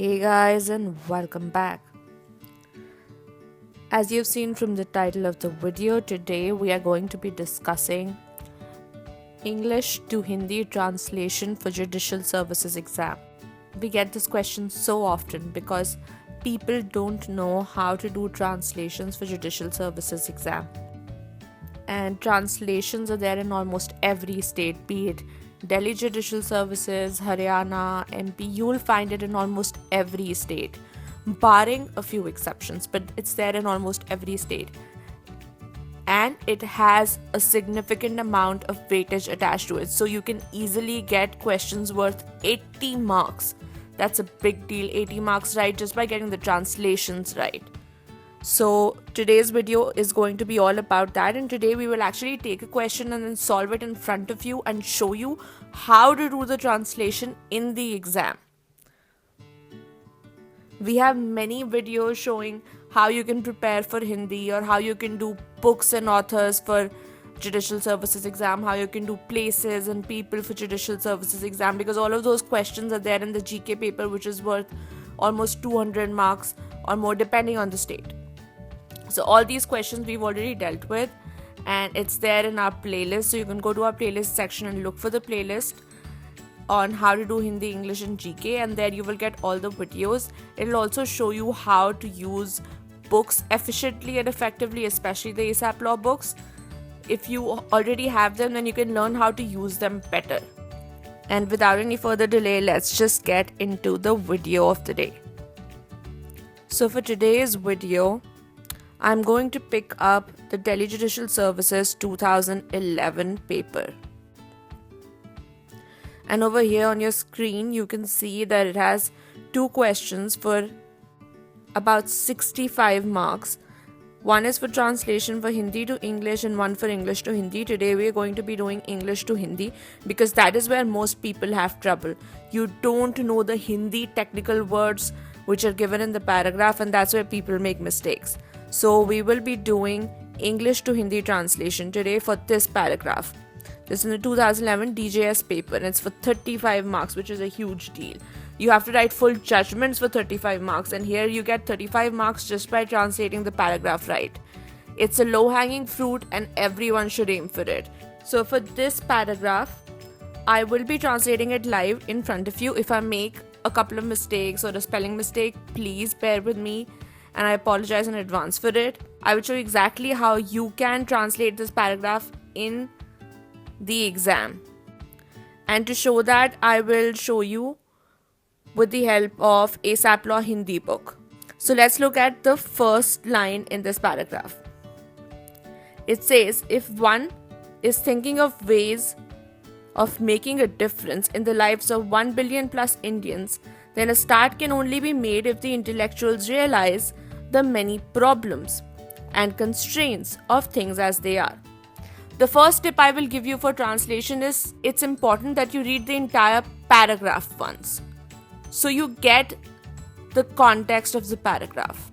Hey guys, and welcome back. As you've seen from the title of the video, today we are going to be discussing English to Hindi translation for Judicial Services exam. We get this question so often because people don't know how to do translations for Judicial Services exam. And translations are there in almost every state, be it Delhi Judicial Services, Haryana, MP, you'll find it in almost every state, barring a few exceptions, but it's there in almost every state. And it has a significant amount of weightage attached to it, so you can easily get questions worth 80 marks. That's a big deal, 80 marks right, just by getting the translations right. So today's video is going to be all about that, and today we will actually take a question and then solve it in front of you and show you how to do the translation in the exam. We have many videos showing how you can prepare for Hindi or how you can do books and authors for Judicial Services exam, how you can do places and people for Judicial Services exam, because all of those questions are there in the GK paper, which is worth almost 200 marks or more depending on the state. So all these questions we've already dealt with, and it's there in our playlist. So you can go to our playlist section and look for the playlist on how to do Hindi, English and GK, and there you will get all the videos. It'll also show you how to use books efficiently and effectively, especially the ASAP Law books. If you already have them, then you can learn how to use them better. And without any further delay, let's just get into the video of the day. So for today's video, I'm going to pick up the Delhi Judicial Services 2011 paper. And over here on your screen, you can see that it has two questions for about 65 marks. One is for translation for Hindi to English and one for English to Hindi. Today we are going to be doing English to Hindi because that is where most people have trouble. You don't know the Hindi technical words which are given in the paragraph, and that's where people make mistakes. So we will be doing English to Hindi translation today for this paragraph. This is in the 2011 DJS paper, and it's for 35 marks, which is a huge deal. You have to write full judgments for 35 marks, and here you get 35 marks just by translating the paragraph right. It's a low-hanging fruit and everyone should aim for it. So for this paragraph, I will be translating it live in front of you. If I make a couple of mistakes or a spelling mistake, please bear with me, and I apologize in advance for it. I will show you exactly how you can translate this paragraph in the exam. And to show that, I will show you with the help of ASAP Law Hindi book. So let's look at the first line in this paragraph. It says, if one is thinking of ways of making a difference in the lives of 1 billion plus Indians, then a start can only be made if the intellectuals realize the many problems and constraints of things as they are. The first tip I will give you for translation is it's important that you read the entire paragraph once, so you get the context of the paragraph.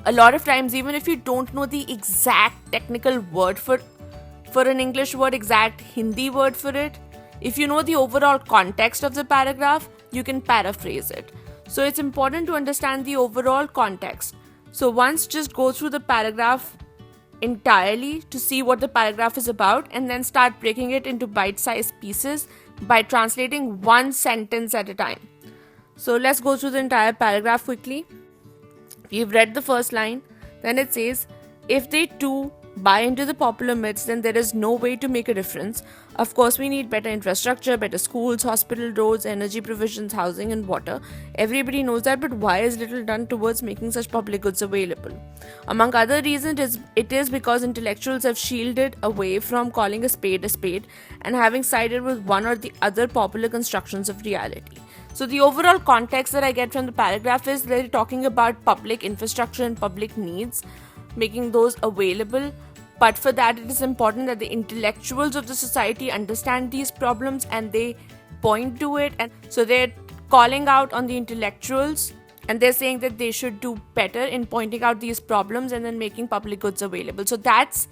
A lot of times, even if you don't know the exact technical word for an English word, exact Hindi word for it, if you know the overall context of the paragraph, you can paraphrase it. So it's important to understand the overall context. So once just go through the paragraph entirely to see what the paragraph is about, and then start breaking it into bite-sized pieces by translating one sentence at a time. So let's go through the entire paragraph quickly. We've read the first line. Then it says, if they too buy into the popular myths, then there is no way to make a difference. Of course, we need better infrastructure, better schools, hospital, roads, energy provisions, housing and water. Everybody knows that, but why is little done towards making such public goods available? Among other reasons, it is because intellectuals have shielded away from calling a spade and having sided with one or the other popular constructions of reality. So the overall context that I get from the paragraph is they're talking about public infrastructure and public needs, making those available. But for that, it is important that the intellectuals of the society understand these problems and they point to it. And so they're calling out on the intellectuals and they're saying that they should do better in pointing out these problems and then making public goods available. So that's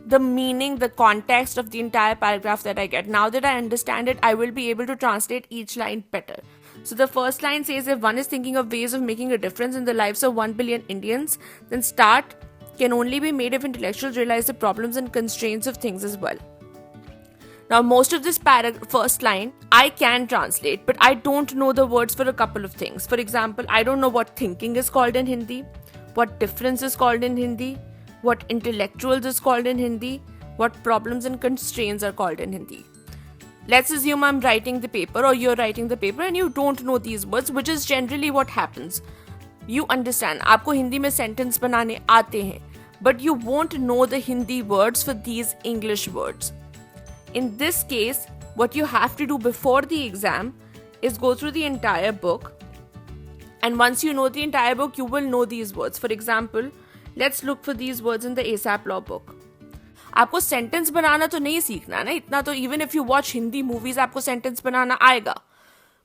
the meaning, the context of the entire paragraph that I get. Now that I understand it, I will be able to translate each line better. So the first line says, if one is thinking of ways of making a difference in the lives of 1 billion Indians, then start can only be made if intellectuals realize the problems and constraints of things as well. Now, most of this first line I can translate, but I don't know the words for a couple of things. For example, I don't know what thinking is called in Hindi, what difference is called in Hindi, what intellectuals is called in Hindi, what problems and constraints are called in Hindi. Let's assume I'm writing the paper or you're writing the paper and you don't know these words, which is generally what happens. You understand, आपको हिंदी में sentence बनाने आते हैं, but you won't know the Hindi words for these English words. In this case, what you have to do before the exam is go through the entire book. And once you know the entire book, you will know these words. For example, let's look for these words in the ASAP Law book. आपको sentence बनाना तो नहीं सीखना ना, इतना तो even if you watch Hindi movies आपको sentence बनाना आएगा,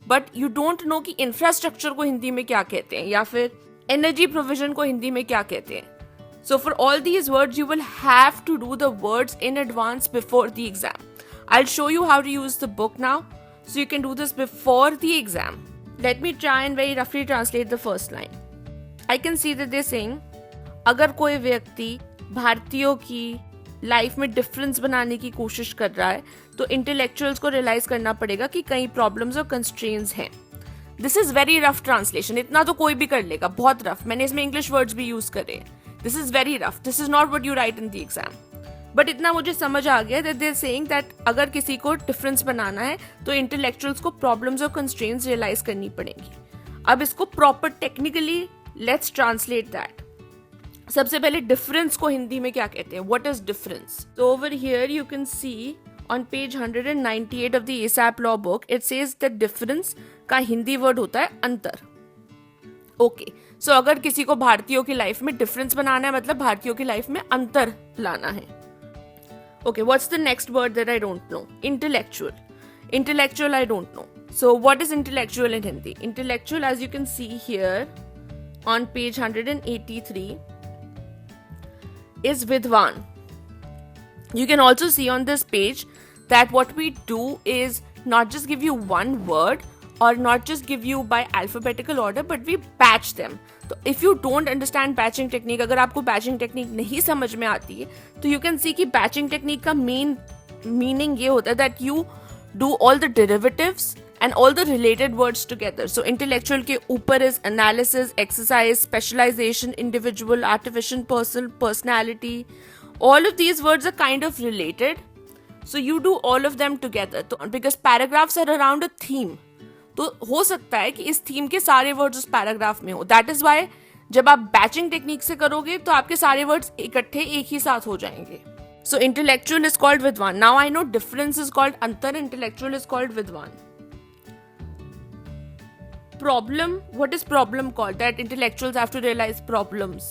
but you don't know कि इंफ्रास्ट्रक्चर को हिंदी में क्या कहते हैं या फिर एनर्जी प्रोविजन को हिंदी में क्या कहते हैं. So for all these words, you will have to do the words in advance before the exam. I'll show you how to use the book now, so you can do this before the exam. Let me try and very roughly translate the first line. I can see that they're saying, अगर कोई व्यक्ति भारतीयों की life में difference बनाने की कोशिश कर रहा है तो इंटेलेक्चुअल्स को रियलाइज करना पड़ेगा कि कई प्रॉब्लम्स और कंस्ट्रेंट्स हैं. This is very rough translation, इतना तो कोई भी कर लेगा, बहुत रफ. मैंने इसमें इंग्लिश वर्ड्स भी यूज करे. This is very rough, this is not what you write in the exam. But इतना मुझे समझ आ गया that they are saying that अगर किसी को डिफरेंस बनाना है तो इंटेलेक्चुअल्स को प्रॉब्लम्स और कंस्ट्रेंट्स रियलाइज करनी पड़ेंगी. अब इसको proper technically let's translate that. सबसे पहले डिफरेंस को हिंदी में क्या कहते हैं, व्हाट इज डिफरेंस. तो over here you can C on page 198 of the ASAP Law book it says that difference का हिंदी वर्ड होता है अंतर. ओके, सो अगर किसी को भारतीयों की लाइफ में डिफरेंस बनाना है मतलब भारतीयों की लाइफ में अंतर लाना है. Okay, what's the next word that I don't know. Intellectual. Intellectual I don't know. So what is intellectual in Hindi. Intellectual as you can see here on page 183 is Vidwan. You can also see on this page that what we do is not just give you one word or not just give you by alphabetical order, but we batch them. So if you don't understand batching technique, अगर आपको batching technique नहीं समझ में आती है तो you can see कि batching technique का main meaning ये होता है that you do all the derivatives and all the related words together. So intellectual के ऊपर is analysis, exercise, specialization, individual, artificial, person, personality. All of these words are kind of related. So you do all of them together. तो because paragraphs are around a theme. तो हो सकता है कि इस theme के सारे words उस paragraph में हो. That is why जब आप batching technique से करोगे तो आपके सारे words इकट्ठे एक ही साथ हो जाएंगे. So intellectual is called Vidwan. Now I know difference is called Antar, intellectual is called Vidwan. Problem, what is problem called? That intellectuals have to realize problems.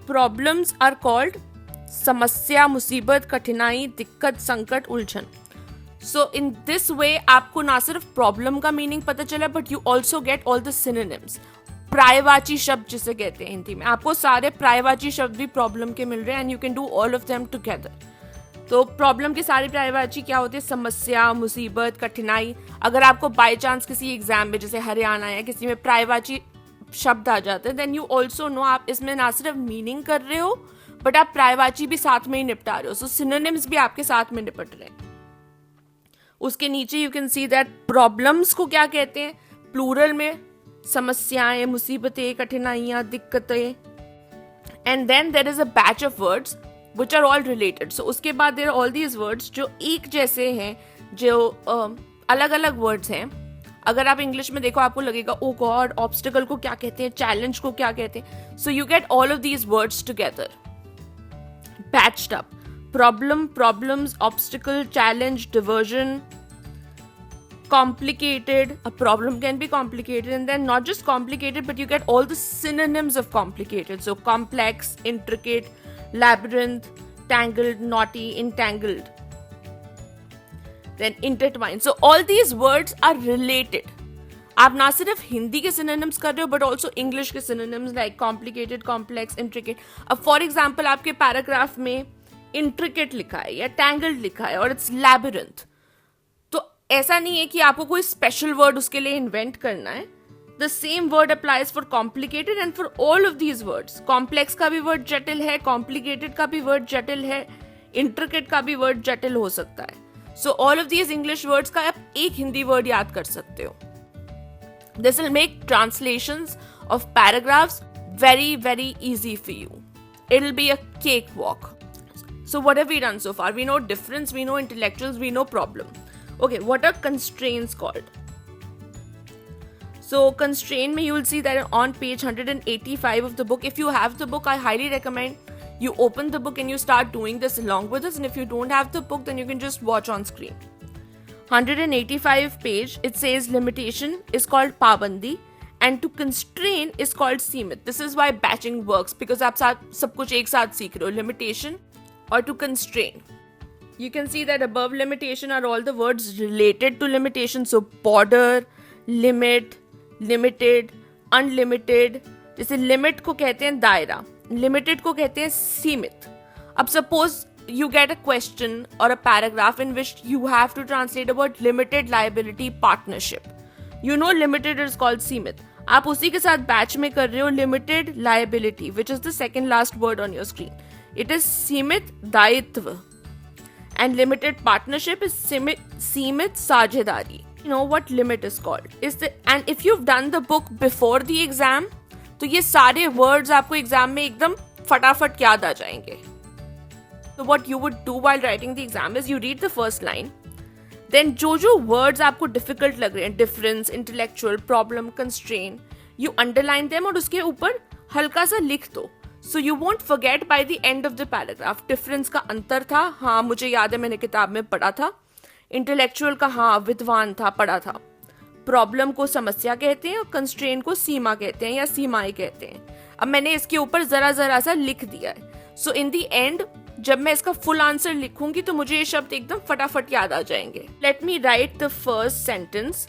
Problems are called समस्या, मुसीबत, कठिनाई, दिक्कत, संकट, उलझन. So in this way आपको ना सिर्फ problem का meaning पता चला but you also get all the synonyms. प्रायवाची शब्द जिसे कहते हैं हिंदी में, आपको सारे प्रायवाची शब्द भी problem के मिल रहे हैं and you can do all of them together. तो प्रॉब्लम के सारे प्रायवाची क्या होते हैं, समस्या, मुसीबत, कठिनाई. अगर आपको बाय चांस किसी एग्जाम में जैसे हरियाणा या किसी में प्रायवाची शब्द आ जाते हैं देन यू ऑल्सो नो आप इसमें ना सिर्फ मीनिंग कर रहे हो बट आप प्रायवाची भी साथ में ही निपटा रहे हो. सो सिनोनिम्स भी आपके साथ में निपट रहे हैं. उसके नीचे you can see that problems को क्या कहते हैं, प्लूरल में समस्याएं, मुसीबतें, कठिनाइयां, दिक्कतें. And then there is a batch of words which are all related. So उसके बाद there are all these words जो एक जैसे हैं, जो अलग अलग words हैं. अगर आप इंग्लिश में देखो आपको लगेगा ओ गॉड ऑब्स्टिकल को क्या कहते हैं, चैलेंज को क्या कहते हैं. So you get all of these words together, patched up. Problem, problems, obstacle, challenge, diversion, complicated. A problem can be complicated and then not just complicated but you get all the synonyms of complicated. So complex, intricate, labyrinth, tangled, knotty, entangled, then intertwined. So all these words are related. आप ना सिर्फ हिंदी के synonyms कर रहे हो but also English के synonyms like complicated, complex, intricate. अब for example आपके paragraph में intricate लिखा है या tangled लिखा है और it's labyrinth. तो ऐसा नहीं है कि आपको कोई स्पेशल वर्ड उसके लिए इन्वेंट करना है. The same word applies for complicated and for all of these words. Complex का भी वर्ड जटिल है, कॉम्प्लिकेटेड का भी वर्ड जटिल है, इंट्रिकेट का भी वर्ड जटिल हो सकता है. So all of these English words का आप एक हिंदी वर्ड याद कर सकते हो. This will make translations of paragraphs very, very easy for you. It'll be a cakewalk. So what have we done so far? We know difference, we know intellectuals, we know problem. Okay, what are constraints called? So constraint, you will see that on page 185 of the book. If you have the book, I highly recommend you open the book and you start doing this along with us. And if you don't have the book, then you can just watch on screen. 185 page, it says limitation is called pabandi. And to constrain is called सीमित. This is why batching works, because आप सब कुछ एक साथ सीख रहे हो. Limitation or to constrain. You can see that above limitation are all the words related to limitation. So border, limit, limited, unlimited. जैसे limit को कहते हैं दायरा, limited को कहते हैं सीमित. अब suppose you get a question or a paragraph in which you have to translate about limited liability partnership. You know limited is called सीमित. आप उसी के साथ बैच में कर रहे हो limited liability, which is the second last word on your screen. It is सीमित दायित्व. And limited partnership is सीमित साझेदारी. You know what limit is called? And if you've done the book before the exam, तो ये सारे words आपको exam में एकदम फटाफट याद आ जाएंगे. So what you would do while writing the exam is you read the first line. Then जो वर्ड्स आपको डिफिकल्ट लग रहे हैं, difference, intellectual, problem, constrain, you underline them और उसके ऊपर हल्का सा लिख दो. So you won't forget by the end of the paragraph. Difference का अंतर था, हाँ मुझे याद है, मैंने किताब में पढ़ा था. इंटेलेक्चुअल का हाँ विद्वान था, पढ़ा था. प्रॉब्लम को समस्या कहते हैं और कंस्ट्रेन को सीमा कहते हैं या सीमाएं कहते हैं. अब मैंने इसके ऊपर जरा सा लिख दिया है. सो इन द एंड जब मैं इसका फुल आंसर लिखूंगी तो मुझे ये शब्द एकदम फटाफट याद आ जाएंगे. Let me write the first sentence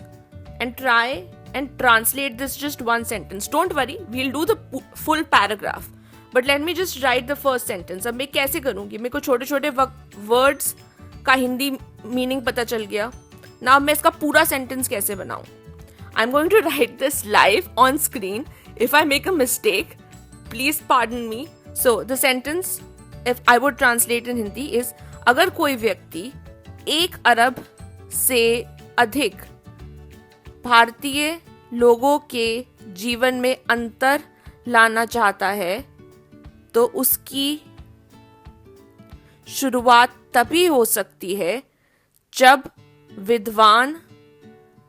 and try and translate this just one sentence. Don't worry, we will do the full paragraph, but let me just write the first sentence. अब मैं कैसे करूंगी? मेरे को छोटे छोटे वर्ड्स का Hindi meaning पता चल गया ना. अब मैं इसका पूरा सेंटेंस कैसे बनाऊं? I am going to write this live on screen. If I make a mistake, please pardon me. So the sentence if I would translate in Hindi is, अगर कोई व्यक्ति 1 अरब से अधिक भारतीय लोगों के जीवन में अंतर लाना चाहता है तो उसकी शुरुआत तभी हो सकती है जब विद्वान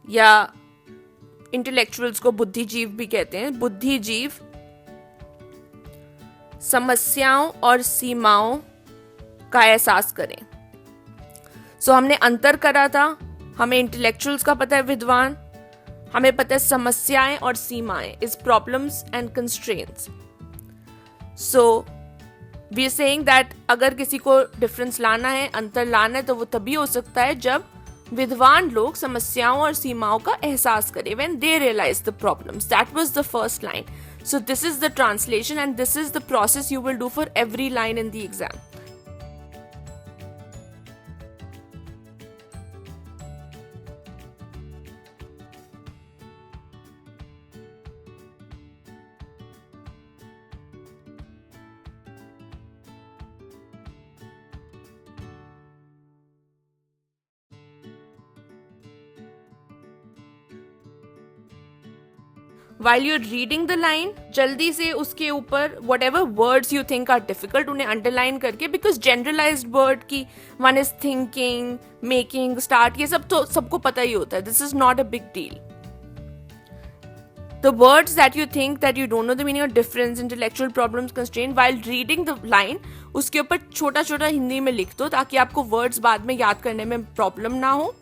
या इंटेलेक्चुअल्स को बुद्धिजीव भी कहते हैं, बुद्धिजीव समस्याओं और सीमाओं का एहसास करें. सो हमने अंतर करा था. हमें इंटेलेक्चुअल्स का पता है, विद्वान. हमें पता है समस्याएं और सीमाएं is problems and constraints. So we are saying that अगर किसी को डिफरेंस लाना है, अंतर लाना है, तो वो तभी हो सकता है जब विद्वान लोग समस्याओं और सीमाओं का एहसास करें, when they realize the problems. That was the first line. So this is the translation and this is the process you will do for every line in the exam. While you're reading the line, जल्दी से उसके ऊपर whatever words you think are difficult उन्हें underline करके, because generalized word की one is thinking, making, start, ये सब तो सबको पता ही होता है. This is not a big deal. The words that you think that you don't know the meaning of difference, intellectual problems, constraint, while reading the line, उसके ऊपर छोटा छोटा हिंदी में लिख दो ताकि आपको words बाद में याद करने में problem ना हो.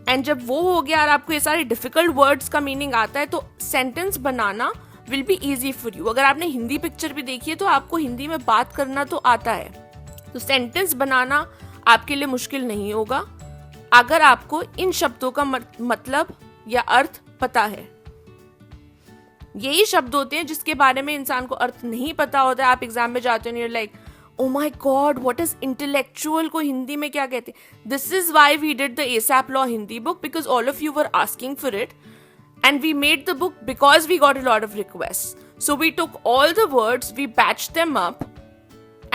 एंड जब वो हो गया और आपको ये सारे डिफिकल्ट वर्ड्स का मीनिंग आता है तो sentence banana will be easy for you. अगर आपने हिंदी पिक्चर भी देखी है तो आपको हिंदी में बात करना तो आता है, तो सेंटेंस बनाना आपके लिए मुश्किल नहीं होगा अगर आपको इन शब्दों का मतलब या अर्थ पता है. यही शब्द होते हैं जिसके बारे में इंसान को अर्थ नहीं पता होता है. आप एग्जाम में जाते हो, like oh my god, what is intellectual को हिंदी में क्या कहते हैं? This is why we did the asap law Hindi book, because all of you were asking for it, and we made the book because we got a lot of requests. So we took all the words, we batched them up,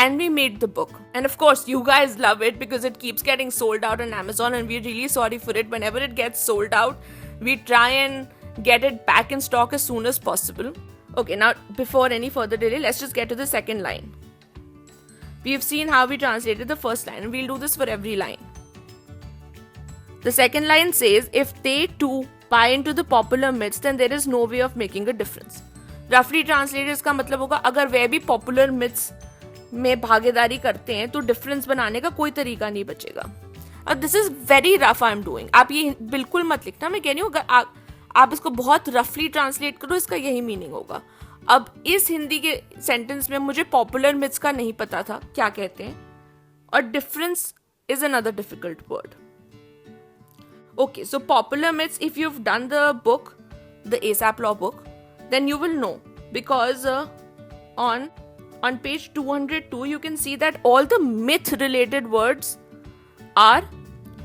and we made the book. And of course, you guys love it because it keeps getting sold out on Amazon, and we're really sorry for it. Whenever it gets sold out, we try and get it back in stock as soon as possible. Okay, now before any further delay, let's just get to the second line. We've seen how we translated the first line, and we'll do this for every line. The second line says, if they too buy into the popular myths, then there is no way of making a difference. Roughly translated इसका मतलब होगा, अगर वे भी popular myths में भागीदारी करते हैं तो डिफरेंस बनाने का कोई तरीका नहीं बचेगा. अब this is very rough I am doing, आप ये बिल्कुल मत लिखना, मैं कह रही हूँ अगर आप इसको बहुत रफली ट्रांसलेट करो इसका यही मीनिंग होगा. अब इस हिंदी के सेंटेंस में मुझे पॉपुलर मिथ्स का नहीं पता था क्या कहते हैं, और difference is another difficult word. Okay, so popular myths, if you've done the book, the ASAP Law book, then you will know, because on page 202 you can see that all the myth related words are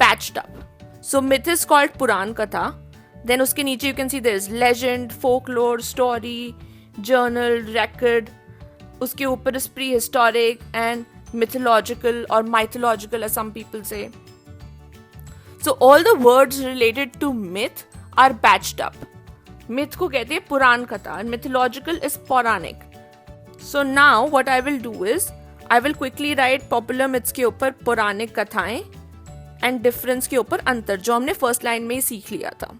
patched up. So myth is called Puran Katha. Then uske niche you can see there is legend, folklore, story, journal, record. Uske upar is prehistoric and mythological or mythological as some people say. So all the words related to myth are patched up. Myth को कहते हैं पुराण कथा, and mythological is पौराणिक. So now what I will do is I will quickly write popular myths के ऊपर पौराणिक कथाएं and difference के ऊपर अंतर, जो हमने फर्स्ट लाइन में ही सीख लिया था.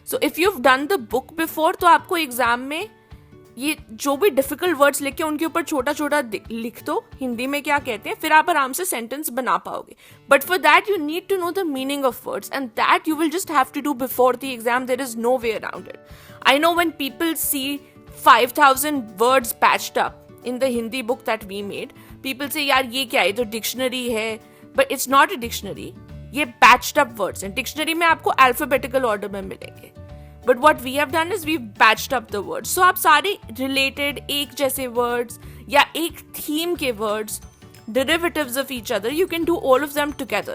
So if you've done the book before, तो आपको एग्जाम में ये जो भी डिफिकल्ट वर्ड्स लिखे उनके ऊपर छोटा छोटा लिख दो हिंदी में क्या कहते हैं, फिर आप आराम से सेंटेंस बना पाओगे. But for that you need to know the meaning of words, and that you will just have to do before the exam. There is no way around it. I know when people see 5000 words patched up in the Hindi book that we made, people say यार ये क्या है, तो dictionary है. But it's not a dictionary, ये patched up words हैं. Dictionary में आपको अल्फाबेटिकल ऑर्डर में मिलेंगे. But what we have done is we've patched up the words. So आप सारे related एक जैसे words या एक theme के words, derivatives of each other, you can do all of them together.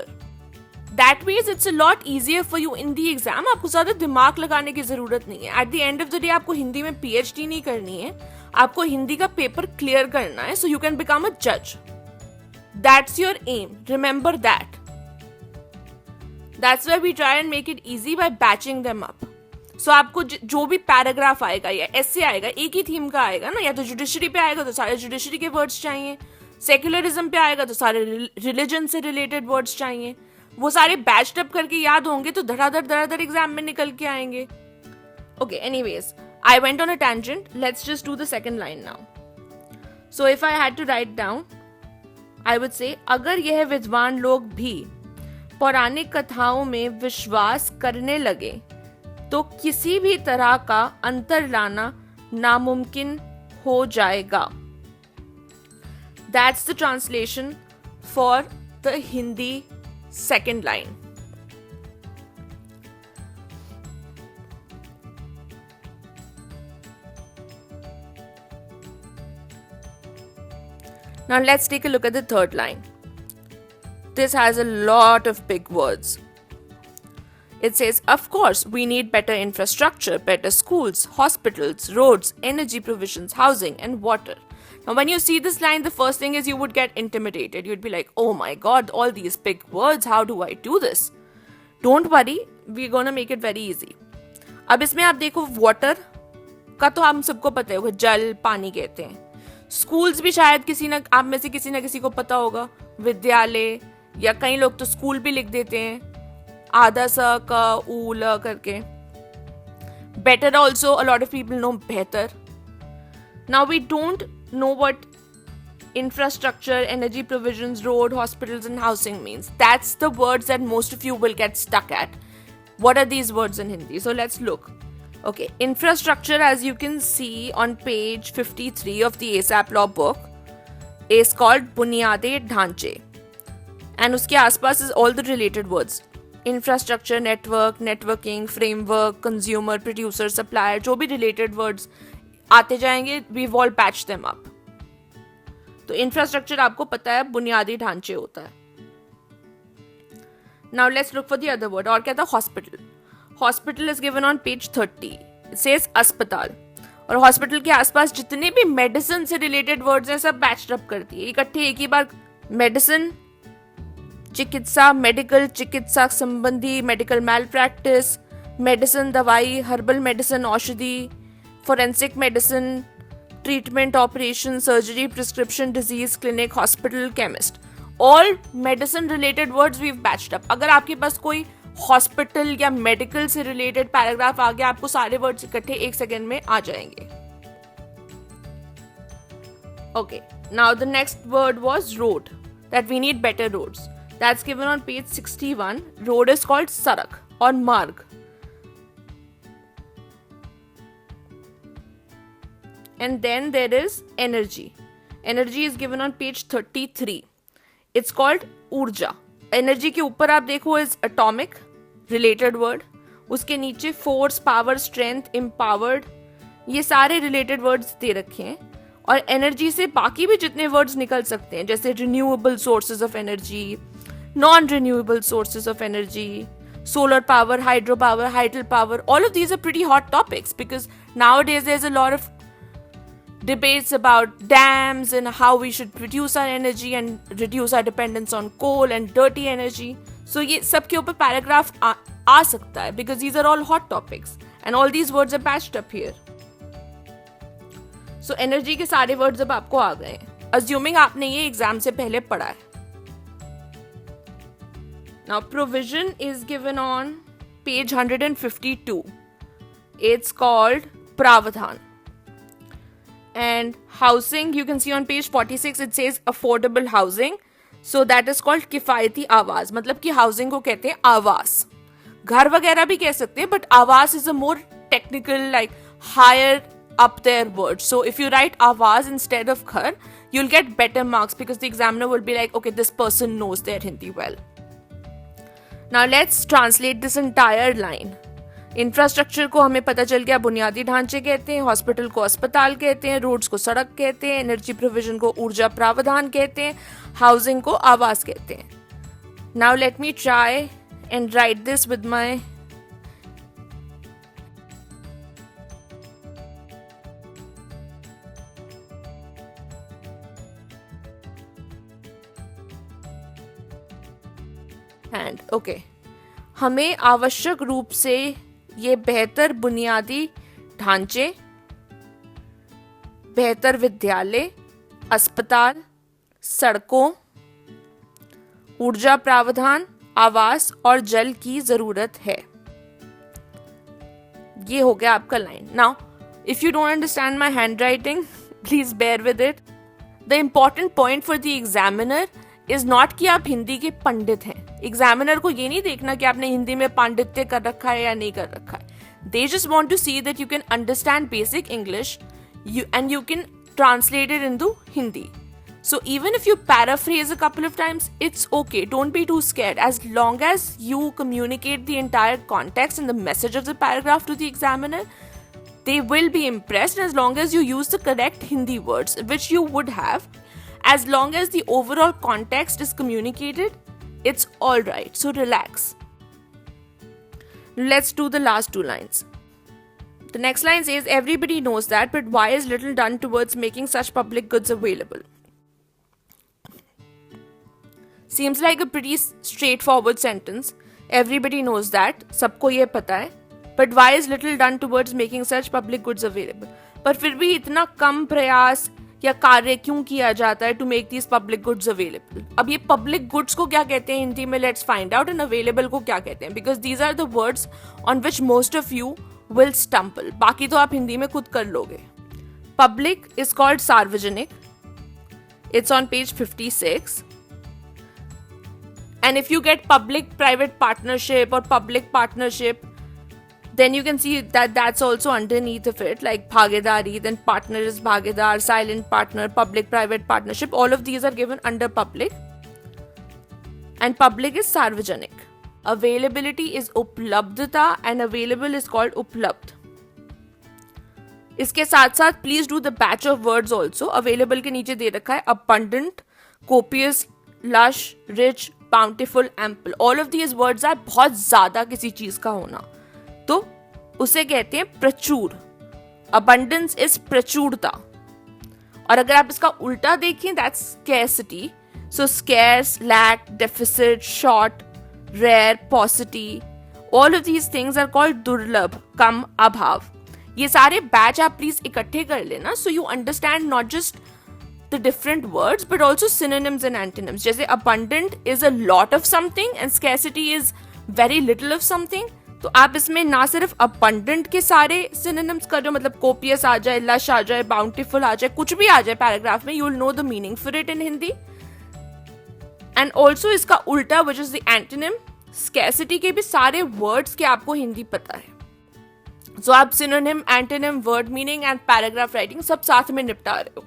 That means it's a lot easier for you in the exam. आपको ज़्यादा दिमाग लगाने की ज़रूरत नहीं है. At the end of the day आपको हिंदी में PhD नहीं करनी है, आपको हिंदी का पेपर क्लियर करना है, so you can become a judge. That's your aim. Remember that. That's why we try and make it easy by batching them up. So आपको जो भी पैराग्राफ आएगा या ऐसे आएगा एक ही थीम का आएगा ना, या तो जुडिशरी पे आएगा तो सारे जुडिशरी के वर्ड्स चाहिए, सेक्युलरिज्म पे आएगा तो सारे रिलीजन से रिलेटेड वर्ड्स चाहिए. वो सारे बैच्ड अप करके याद होंगे तो धड़ाधड़ एग्जाम में निकल के आएंगे. Okay, anyways I went on a tangent. Let's just do the second line now. So if I had to write down, I would say, अगर यह विद्वान लोग भी पौराणिक कथाओं में विश्वास करने लगे तो किसी भी तरह का अंतर लाना नामुमकिन हो जाएगा. That's the translation for the Hindi second line. Now let's take a look at the third line. This has a lot of big words. It says, of course, we need better infrastructure, better schools, hospitals, roads, energy provisions, housing, and water. Now, when you see this line, the first thing is you would get intimidated. You'd be like, oh my God, all these big words, how do I do this? Don't worry, we're going to make it very easy. अब इसमें आप देखो, water का तो हम सबको पता है, जल, पानी कहते हैं. Schools भी शायद आप में से किसी ना किसी को पता होगा, विद्यालय, या कई लोग तो स्कूल भी लिख देते हैं आधा सा का ऊ ल करके. Better also, a lot of people know better. Now we don't know what infrastructure, energy provisions, road, hospitals and housing means. That's the words that most of you will get stuck at. What are these words in Hindi? So let's look. Okay, infrastructure, as you can see on page 53 of the ASAP Law book, is called बुनियादी ढांचे. And उसके आसपास is all the related words. Infrastructure, network, networking, framework, consumer, producer, supplier, जो भी related words आते जाएंगे, we've all patched them up. तो infrastructure आपको पता है बुनियादी ढांचे होता है. Now let's look for the other word. और क्या था? Hospital. Hospital is given on page 30. It says अस्पताल. और हॉस्पिटल के आसपास जितने भी मेडिसिन से रिलेटेड वर्ड्स हैं सब बैच्ड अप करती है इकट्ठे एक ही बार. मेडिसिन, चिकित्सा, मेडिकल, चिकित्सा संबंधी, मेडिकल मैल प्रैक्टिस, मेडिसिन दवाई, हर्बल मेडिसिन औषधि, forensic medicine, treatment, operation, surgery, prescription, disease clinic, hospital, chemist. All medicine related words we've batched up. अगर आपके पास कोई हॉस्पिटल या मेडिकल से रिलेटेड पैराग्राफ आ गया, आपको सारे वर्ड्स इकट्ठे एक सेकेंड में आ जाएंगे. Okay, now the next word was road. That we need better roads. That's given on page 61. Road is called सड़क और मार्ग. And then there is energy. Energy is given on page 33. It's called ऊर्जा. Energy के ऊपर आप देखो is atomic, related word. उसके नीचे force, power, strength, empowered, ये सारे related words दे रखे हैं. और energy से बाकी भी जितने words निकल सकते हैं, जैसे renewable sources of energy, non-renewable sources of energy, solar power, hydropower, tidal power, all of these are pretty hot topics because nowadays there's a lot of debates about dams and how we should produce our energy and reduce our dependence on coal and dirty energy. So ये सब के ऊपर paragraph आ सकता है because these are all hot topics and all these words are patched up here. So energy के सारे words अब आपको आ गए हैं, assuming आपने ये एग्जाम से पहले पढ़ा है. Now provision is given on page 152. It's called प्रावधान. And housing, you can see on page 46, it says affordable housing. So that is called किफायती आवास. मतलब कि housing को कहते हैं आवास. घर वगैरह भी कह सकते हैं, but आवास is a more technical, like higher up there word. So if you write आवास instead of घर, you'll get better marks because the examiner will be like, okay, this person knows their Hindi well. Now let's translate this entire line. Infrastructure को हमें पता चल गया बुनियादी ढांचे कहते हैं, हॉस्पिटल को अस्पताल कहते हैं, रोड्स को सड़क कहते हैं, एनर्जी प्रोविजन को ऊर्जा प्रावधान कहते हैं, हाउसिंग को आवास कहते हैं. Now let me try and right this with my hand. Okay, हमें आवश्यक रूप से ये बेहतर बुनियादी ढांचे, बेहतर विद्यालय, अस्पताल, सड़कों, ऊर्जा प्रावधान, आवास और जल की जरूरत है. ये हो गया आपका line. Now if you don't understand my handwriting, please bear with it. The important point for the examiner is not कि आप हिंदी के पंडित हैं. एग्जामिनर को ये नहीं देखना कि आपने हिंदी में पांडित्य कर रखा है या नहीं कर रखा है. They just want to see that you can understand basic English and you can translate it into Hindi. So even if you paraphrase a couple of times, it's okay. Don't be too scared. As long as you communicate the entire context and the message of the paragraph to the examiner, they will be impressed. As long as you use the correct Hindi words, which you would have, as long as the overall context is communicated, it's all right. So relax. Let's do the last two lines. The next line says, everybody knows that, but why is little done towards making such public goods available? Seems like a pretty straightforward sentence. Everybody knows that. सबको ये पता है. But why is little done towards making such public goods available? पर फिर भी इतना कम प्रयास या कार्य क्यों किया जाता है to make these public goods available? अब ये public goods को क्या कहते हैं हिंदी में? Let's find out. And available को क्या कहते हैं? Because these are the words on which most of you will stumble. बाकी तो आप हिंदी में खुद कर लोगे. Public is called सार्वजनिक. It's on page 56. And if you get public-private partnership or public partnership, then you can see that that's also underneath of it, like bhagidari, then partner is bhagidar, silent partner, public-private partnership. All of these are given under public. And public is sarvajanik. Availability is uplabdhata and available is called uplabdh. इसके साथ साथ please do the batch of words also. Available के नीचे दे रखा है abundant, copious, lush, rich, bountiful, ample. All of these words are बहुत ज्यादा किसी चीज का होना, तो उसे कहते हैं प्रचुर. abundance इज प्रचुरता. और अगर आप इसका उल्टा देखें that's scarcity. So scarce, lack, deficit, short, rare, paucity, all of these things are called दुर्लभ, कम, अभाव. ये सारे बैच आप प्लीज इकट्ठे कर लेना, so you understand not just the different words but also synonyms and antonyms. जैसे abundant is a lot of something and scarcity is very little of something. तो आप इसमें ना सिर्फ abundant के सारे सिनोनिम्स कर रहे हो, मतलब copious आ जाए, lush आ जाए, bountiful आ जाए, कुछ भी आ जाए पैराग्राफ में, you will know the meaning for it in Hindi. And also इसका उल्टा which is the antonym, scarcity के भी सारे वर्ड्स के आपको हिंदी पता है. सो आप synonym, antonym, word meaning and paragraph writing सब साथ में निपटा रहे हो.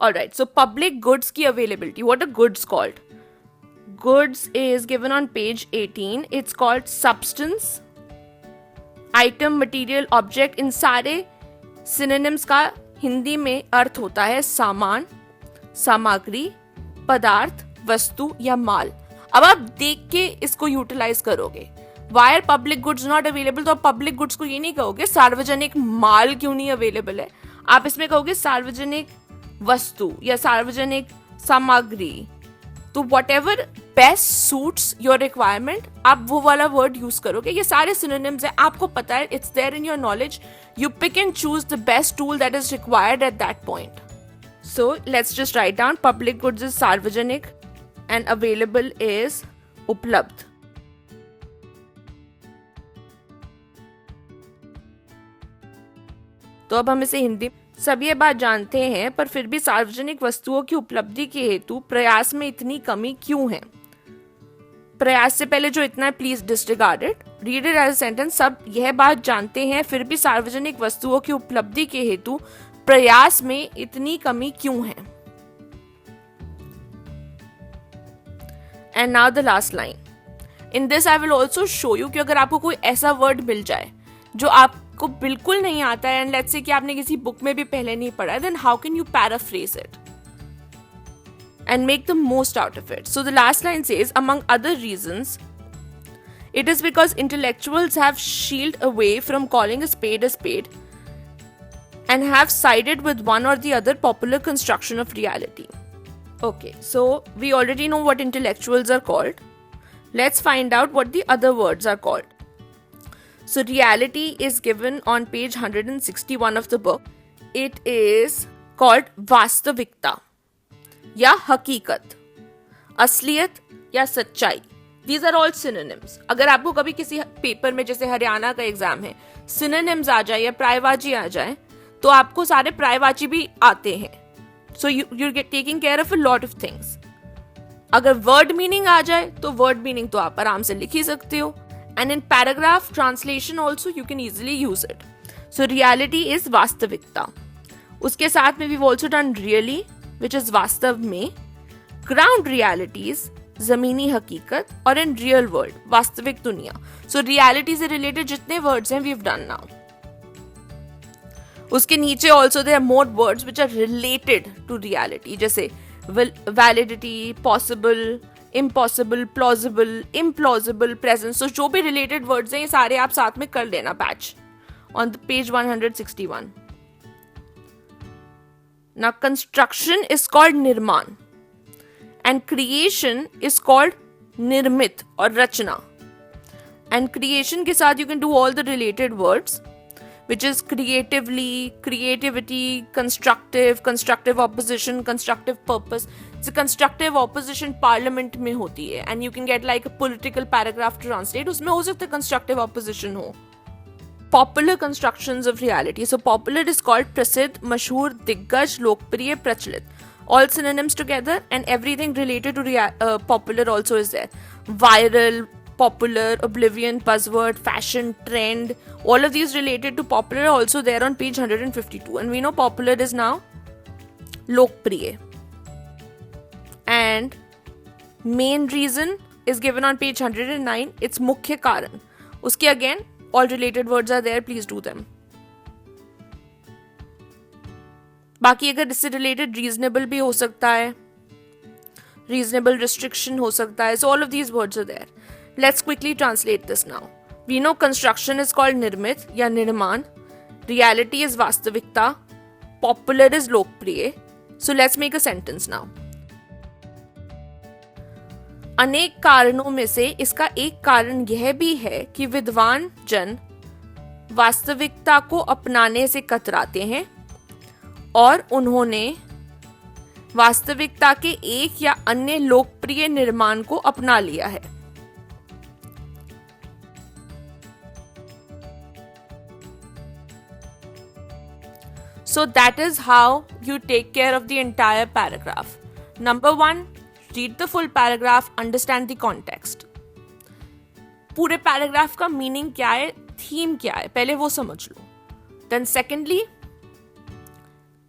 ऑलराइट, सो पब्लिक गुड्स की availability. What are goods called? Goods is given on page 18. It's called substance, item, material, object. इन सारे synonyms का हिंदी में अर्थ होता है सामान, सामग्री, पदार्थ, वस्तु या माल. अब आप देख के इसको यूटिलाइज करोगे. Why are public goods not available? तो आप पब्लिक गुड्स को ये नहीं कहोगे सार्वजनिक माल क्यों नहीं अवेलेबल है, आप इसमें कहोगे सार्वजनिक वस्तु या सार्वजनिक सामग्री. तो what ever best suits your requirement आप वो वाला वर्ड यूज करोगे. ये सारे सिनोनिम्स है, आपको पता है, it's there in your knowledge. You pick and choose the best tool that is required at that point. So let's just write down. Public goods is सार्वजनिक एंड अवेलेबल इज उपलब्ध. तो अब हम इसे हिंदी. सब ये बात जानते हैं, पर फिर भी सार्वजनिक वस्तुओं की उपलब्धि के हेतु प्रयास में इतनी कमी क्यों है? प्रयास से पहले जो इतना है please disregard it, read it as a sentence. सब यह बात जानते हैं, फिर भी सार्वजनिक वस्तुओं की उपलब्धि के हेतु प्रयास में इतनी कमी क्यों है? And now the last line. In this I will also show you कि अगर आपको कोई ऐसा वर्ड मिल जाए जो आपको बिल्कुल नहीं आता है, एंड लेट्स से कि आपने किसी बुक में भी पहले नहीं पढ़ा है, then how can you paraphrase it and make the most out of it. So the last line says, among other reasons, it is because intellectuals have shield away from calling a spade and have sided with one or the other popular construction of reality. Okay, so we already know what intellectuals are called. Let's find out what the other words are called. So reality is given on page 161 of the book. It is called vastavikta या हकीकत, असलियत या सच्चाई. These are all synonyms. अगर आपको कभी किसी paper में, जैसे हरियाणा का एग्जाम है, synonyms आ जाए या प्रायवाची आ जाए, तो आपको सारे प्रायवाची भी आते हैं. So you're taking care of a lot of things. अगर वर्ड मीनिंग आ जाए तो वर्ड मीनिंग तो आप आराम से लिख ही सकते हो. And in paragraph translation also you can easily use it. So reality is वास्तविकता. उसके साथ में we've also done really, which is वास्तव में, ground realities, जमीनी हकीकत, और in real world, वास्तविक दुनिया. So reality से related जितने words हैं we've done now. उसके नीचे also there are more words which are related to reality, जैसे validity, possible, impossible, plausible, implausible, present. So जो भी related words हैं ये सारे आप साथ में कर लेना batch on the page 161. Now construction is called निर्माण and creation is called निर्मित और रचना. And creation के साथ you can do all the related words which is creatively, creativity, constructive, constructive opposition, constructive purpose. So constructive opposition parliament में होती है and you can get like a political paragraph to translate. उसमें हो सकता है constructive opposition हो. Popular constructions of reality. So popular is called प्रसिद्ध, मशहूर, दिग्गज, लोकप्रिय, प्रचलित. All synonyms together and everything related to popular also is there. Viral, popular, oblivion, buzzword, fashion, trend. All of these related to popular are also there on page 152. And we know popular is now lokpriya. And main reason is given on page 109. It's mukhya karan. Uske again, all related words are there. Please do them. बाकी अगर इससे related reasonable भी हो सकता है, reasonable restriction हो सकता है. So all of these words are there. Let's quickly translate this now. We know construction is called निर्मित या निर्माण, रियलिटी इज वास्तविकता, पॉपुलर इज लोकप्रिय. So let's make a sentence now. अनेक कारणों में से इसका एक कारण यह भी है कि विद्वान जन वास्तविकता को अपनाने से कतराते हैं और उन्होंने वास्तविकता के एक या अन्य लोकप्रिय निर्माण को अपना लिया है. So that is how you take care of the entire paragraph. Number 1, read the full paragraph, understand the context. पूरे पैराग्राफ का मीनिंग क्या है, थीम क्या है, पहले वो समझ लो. Then secondly,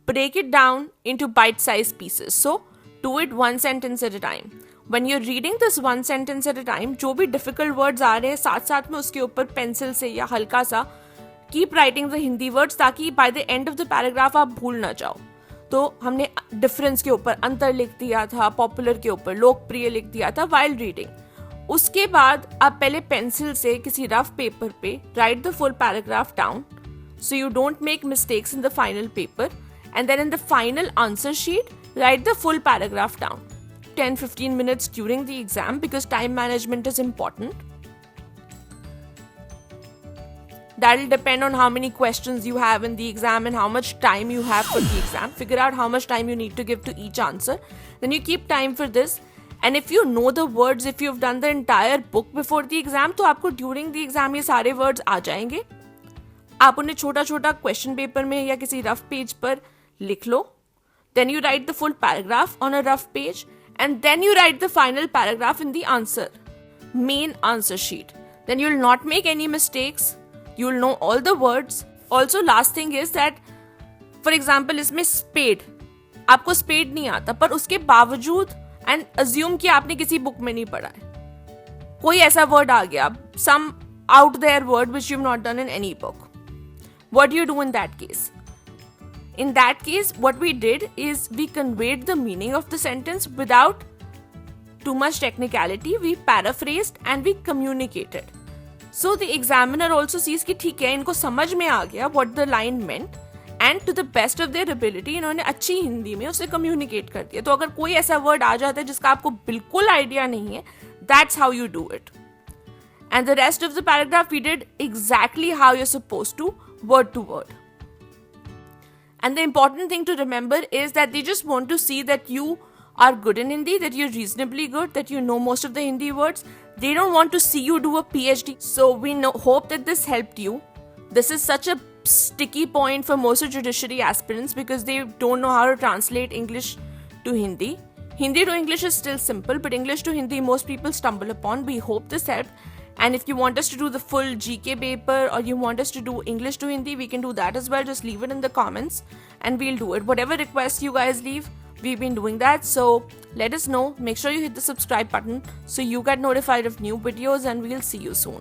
break it down into bite-sized pieces. So do it one sentence at a time. When you're reading this one sentence at a time, जो भी difficult words आ रहे हैं साथ साथ में उसके ऊपर पेंसिल से या हल्का सा keep writing the Hindi words, ताकि by the end of the paragraph आप भूल ना जाओ. तो हमने डिफरेंस के ऊपर अंतर लिख दिया था, पॉपुलर के ऊपर लोकप्रिय लिख दिया था वाइल रीडिंग. उसके बाद आप पहले पेंसिल से किसी रफ पेपर पे right the full paragraph down so you don't make mistakes in the final paper, and then in the final answer sheet write the full paragraph down. 10-15 minutes during the exam, because time management is important. That'll depend on how many questions you have in the exam and how much time you have for the exam. Figure out how much time you need to give to each answer. Then you keep time for this. And if you know the words, if you've done the entire book before the exam, तो आपको during the exam ये सारे words आ जाएंगे. आप उन्हें छोटा छोटा question paper में या किसी रफ पेज पर लिख लो. Then you write the full paragraph on a rough page, and then you write the final paragraph in the answer, main answer sheet. Then you'll not make any mistakes. You'll know all the words. Also, last thing is that, for example, इसमें spade, आपको spade नहीं आता, पर उसके बावजूद and assume कि आपने किसी बुक में नहीं पढ़ा है, कोई ऐसा word आ गया, some out there word which you've not done in any book. What do you do in that case? In that case, what we did is we conveyed the meaning of the sentence without too much technicality. We paraphrased and we communicated. So the examiner also sees कि ठीक है, इनको समझ में आ गया what the line meant, and to the best of their ability इन्होंने अच्छी हिंदी में उसे communicate कर दिया. तो अगर कोई ऐसा word आ जाता है जिसका आपको बिल्कुल आइडिया नहीं है, that's how you do it. And the rest of the paragraph we did exactly how you're supposed to, word to word. And the important thing to remember is that they just want to see that you are good in Hindi, that you're reasonably good, that you know most of the Hindi words. They don't want to see you do a PhD. So we hope that this helped you. This is such a sticky point for most of judiciary aspirants because they don't know how to translate English to Hindi. Hindi to English is still simple, but English to Hindi most people stumble upon. We hope this helped. And if you want us to do the full GK paper or you want us to do English to Hindi, we can do that as well. Just leave it in the comments and we'll do it. Whatever requests you guys leave, we've been doing that. So let us know. Make sure you hit the subscribe button so you get notified of new videos, and we'll see you soon.